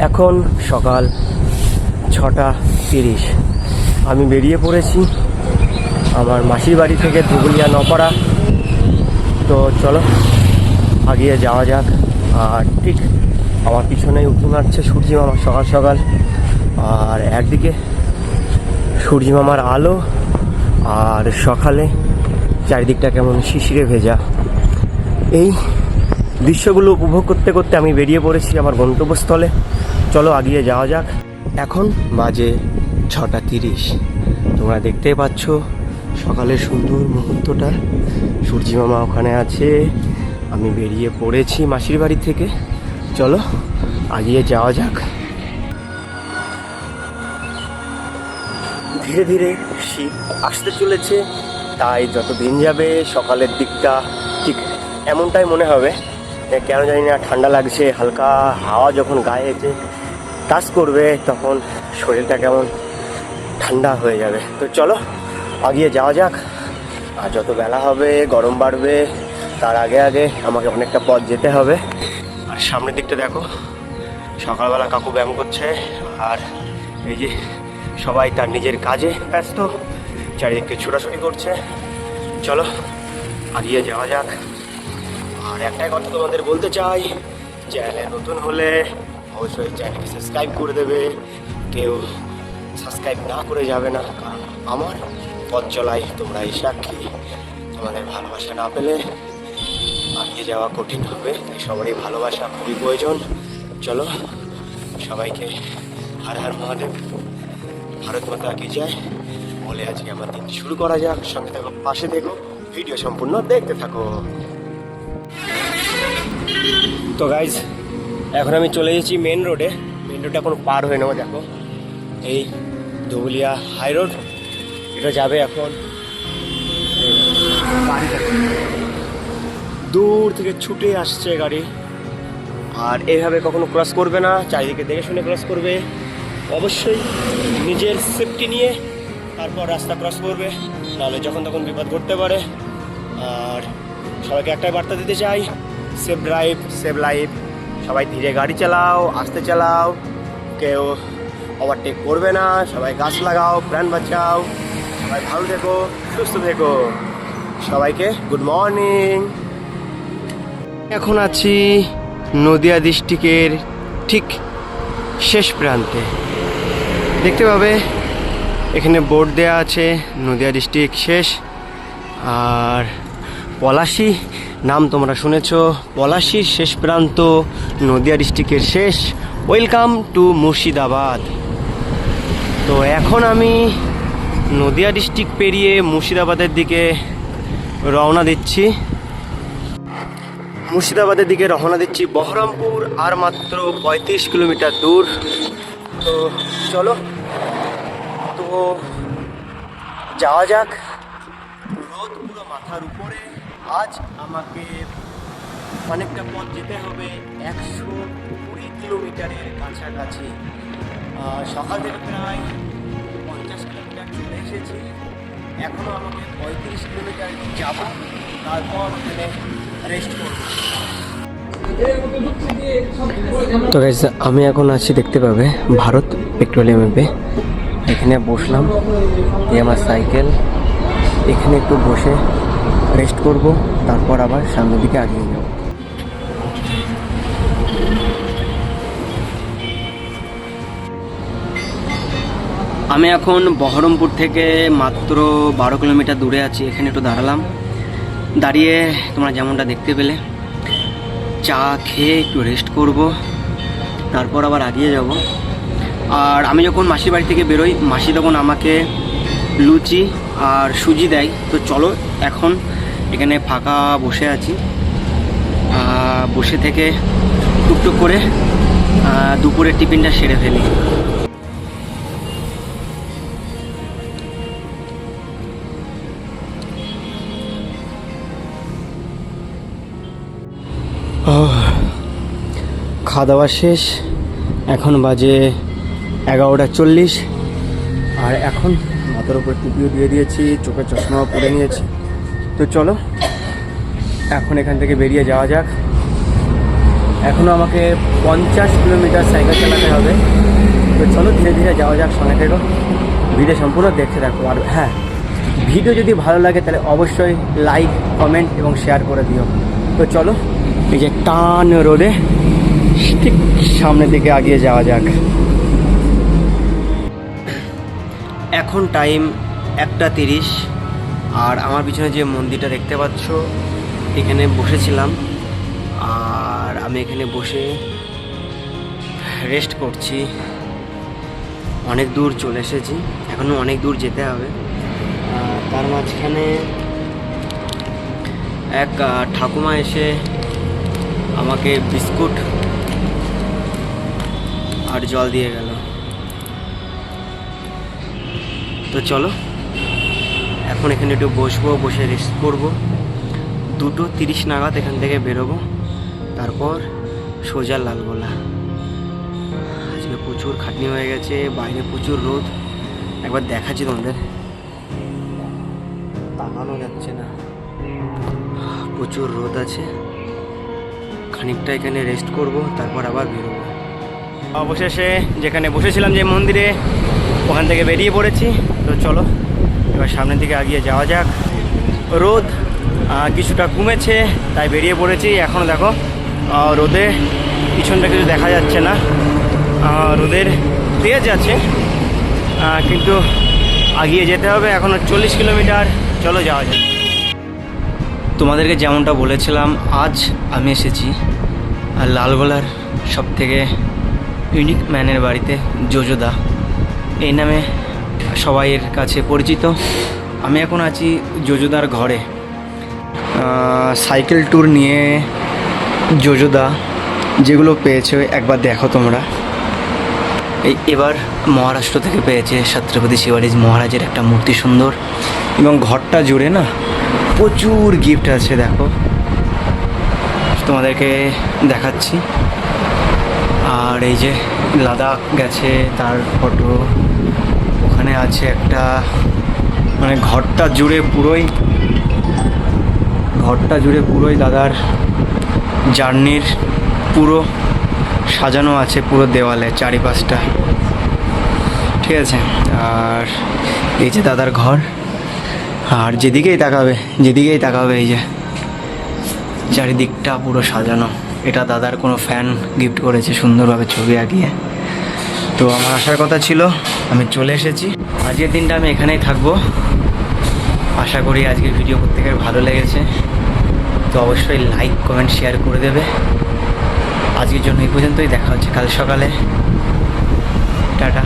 এখন সকাল 6:30। আমি বেরিয়ে পড়েছি আমার মাসির বাড়ি থেকে ধুবুলিয়া নপাড়া। তো চলো আগিয়ে যাওয়া যাক। আর ঠিক আমার পিছনেই উঠে মারছে সূর্যি মামা সকাল সকাল। আর একদিকে সূর্যি মামার আলো, আর সকালে চারিদিকটা কেমন শিশিরে ভেজা। এই দৃশ্যগুলো উপভোগ করতে করতে আমি বেরিয়ে পড়েছি আমার গন্তব্যস্থলে। চলো আগিয়ে যাওয়া যাক। এখন বাজে 6:30। তোমরা দেখতেই পাচ্ছ সকালের সুন্দর মুহূর্তটা। সূর্যি মামা ওখানে আছে, আমি বেরিয়ে পড়েছি মাসির বাড়ি থেকে। চলো আগিয়ে যাওয়া যাক। ধীরে ধীরে শীত আসতে চলেছে, তাই যত দিন যাবে সকালের দিকটা ঠিক এমনটাই মনে হবে। কেন জানি না ঠান্ডা লাগছে, হালকা হাওয়া যখন গায়ে এসে টাচ করবে তখন শরীরটা কেমন ঠান্ডা হয়ে যাবে। তো চলো আগিয়ে যাওয়া যাক। আর যত বেলা হবে গরম বাড়বে, তার আগে আগে আমাকে অনেকটা পথ যেতে হবে। আর সামনের দিকটা দেখো, সকালবেলা কাকু ব্যায়াম করছে, আর এই যে সবাই তার নিজের কাজে ব্যস্ত, চারিদিকে ছোটাছুটি করছে। চলো আগিয়ে যাওয়া যাক। আর একটাই কথা তোমাদের বলতে চাই, চ্যানেলে নতুন হলে অবশ্যই চ্যানেলকে সাবস্ক্রাইব করে দেবে। কেউ সাবস্ক্রাইব না করে যাবে না, কারণ আমার পথ চলাই তোমরা এই সাক্ষী। তোমাদের ভালোবাসা না পেলে আগিয়ে যাওয়া কঠিন হবে, তাই সবারই ভালোবাসা খুবই প্রয়োজন। চলো সবাইকে হর হর মহাদেব, ভারত মাতা কি জয় বলে আজকে আমার দিন শুরু করা যাক। সঙ্গে থাকো, পাশে দেখো, ভিডিও সম্পূর্ণ দেখতে থাকো। তো গাইজ এখন আমি চলে এসেছি মেন রোডে। মেন রোডটা এখন পার হয়ে নেবো। দেখো এই ধুবুলিয়া হাই রোড, এটা যাবে এখন দূর থেকে ছুটে আসছে গাড়ি। আর এইভাবে কখনো ক্রস করবে না, চারিদিকে দেখে শুনে ক্রস করবে। অবশ্যই নিজের সেফটি নিয়ে তারপর রাস্তা ক্রস করবে, নাহলে যখন তখন বিপদ ঘটতে পারে। আর সবাইকে একটাই বার্তা দিতে চাই, সেফ ড্রাইভ সেভ লাইফ। সবাই ধীরে গাড়ি চালাও, আস্তে চালাও, কেউ ওভারটেক করবে না। সবাই গাছ লাগাও, প্রাণ বাঁচাও। সবাই ভালো থেকো, সুস্থ থেকো। সবাইকে গুড মর্নিং। এখন আছি নদিয়া ডিস্ট্রিক্টের ঠিক শেষ প্রান্তে। দেখতে পাবে এখানে বোর্ড দেয়া আছে নদিয়া ডিস্ট্রিক্ট শেষ। আর পলাশী নাম তোমরা শুনেছ, পলাশীর শেষ প্রান্ত নদিয়া ডিস্ট্রিক্টের শেষ। Welcome to Murshidabad. তো এখন আমি নদিয়া ডিস্ট্রিক্ট পেরিয়ে মুর্শিদাবাদের দিকে রওনা দিচ্ছি। মুর্শিদাবাদের দিকে রওনা দিচ্ছি। বহরমপুর আর মাত্র 35 কিলোমিটার দূর। তো চলো তো যাওয়া যাক। রোদ পুরো মাথার উপরে। আজ আমাকে অনেকটা পথ যেতে হবে, 120 কিলোমিটারের কাছাকাছি। সকাল থেকে প্রায় 50 কিলোমিটার চলে এসেছি। এখনও আমাকে 35 কিলোমিটার যাব, তারপর ওখানে রেস্ট করব। তো গাইস আমি এখন আছি, দেখতে পাবে ভারত পেট্রোলিয়ামে। এখানে বসলাম, এই আমার সাইকেল। এখানে একটু বসে রেস্ট করব, তারপর আবার সামনের দিকে এগিয়ে যাব। আমি এখন বহরমপুর থেকে মাত্র 12 কিলোমিটার দূরে আছি। এখানে একটু দাঁড়ালাম, দাঁড়িয়ে তোমরা যেমনটা দেখতে পেলে চা খেয়ে একটু রেস্ট করব, তারপর আবার এগিয়ে যাব। আর আমি যখন মাসির বাড়ি থেকে বেরোই, মাসি তখন আমাকে লুচি আর সুজি দেয়। তো চলো এখন এখানে ফাঁকা বসে আছি, বসে থেকে টুকটুক করে দুপুরের টিফিনটা সেরে ফেলি। খাওয়া দাওয়া শেষ, এখন বাজে 11:40। আর এখন মাথার উপর টুপিও দিয়ে দিয়েছি, চোখে চশমাও পরে নিয়েছি। তো চলো এখন এখান থেকে বেরিয়ে যাওয়া যাক। এখনও আমাকে 50 কিলোমিটার সাইকেল চালাতে হবে। তো চলো ধীরে ধীরে যাওয়া যাক, সঙ্গে থেকো, ভিডিও সম্পূর্ণ দেখতে থাকো। আর হ্যাঁ, ভিডিও যদি ভালো লাগে তাহলে অবশ্যই লাইক, কমেন্ট এবং শেয়ার করে দিও। তো চলো, এই যে টান রোদে ঠিক সামনের দিকে এগিয়ে যাওয়া যাক। এখন টাইম 1:30, আর আমার পিছনে যে মন্দিরটা দেখতে পাচ্ছ, এখানে বসেছিলাম। আর আমি এখানে বসে রেস্ট করছি। অনেক দূর চলে এসেছি, এখনও অনেক দূর যেতে হবে। তার মাঝখানে এক ঠাকুমা এসে আমাকে বিস্কুট আর জল দিয়ে গেল। তো চলো, এখন এখানে একটু বসবো, বসে রেস্ট করবো। 2:30 নাগাদ এখান থেকে বেরোবো, তারপর সোজা লালগোলা। আজকে প্রচুর খাটনি হয়ে গেছে, বাইরে প্রচুর রোদ। একবার দেখাচ্ছি তোমাদের, তাকানো যাচ্ছে না, প্রচুর রোদ আছে। খানিকটা এখানে রেস্ট করব, তারপর আবার বেরোবো। অবশেষে যেখানে বসেছিলাম যে মন্দিরে, ওখান থেকে বেরিয়ে পড়েছি। তো চলো এবার সামনের দিকে এগিয়ে যাওয়া যাক। রোদ কিছুটা কমেছে, তাই বেরিয়ে পড়েছি। এখন দেখো রোদে পিছনটা কিছু দেখা যাচ্ছে না, রোদের তেজ আছে, কিন্তু এগিয়ে যেতে হবে। এখনও 40 কিলোমিটার। চলো যাওয়া যাক। তোমাদেরকে যেমনটা বলেছিলাম, আজ আমি এসেছি লালগোলার সবথেকে ইউনিক ম্যানের বাড়িতে, জোজোদা এই নামে সবাইয়ের কাছে পরিচিত। আমি এখন আছি জোজোদার ঘরে। সাইকেল ট্যুর নিয়ে জোজোদা যেগুলো পেয়েছে একবার দেখো তোমরা। এবার মহারাষ্ট্র থেকে পেয়েছে ছত্রপতি শিবাজী মহারাজের একটা মূর্তি, সুন্দর, এবং ঘরটা জুড়ে না প্রচুর গিফট আছে। দেখো, তোমাদেরকে দেখাচ্ছি। আর এই যে লাদাখ গেছে তার ফটো ওখানে আছে একটা, মানে ঘরটা জুড়ে পুরোই দাদার জার্নির পুরো সাজানো আছে, পুরো দেওয়ালে চারিপাশটা, ঠিক আছে। আর এই যে দাদার ঘর, আর যেদিকেই তাকাবে এই যে চারিদিকটা পুরো সাজানো। এটা দাদার কোনো ফ্যান গিফট করেছে সুন্দরভাবে ছবি আঁকিয়ে। তো আমার আসার কথা ছিল, আমি চলে এসেছি। আজকের দিনটা আমি এখানেই থাকবো। আশা করি আজকের ভিডিও প্রত্যেকের ভালো লেগেছে। তো অবশ্যই লাইক, কমেন্ট, শেয়ার করে দেবে। আজকের জন্য এই পর্যন্তই, দেখা হচ্ছে কাল সকালে। টাটা।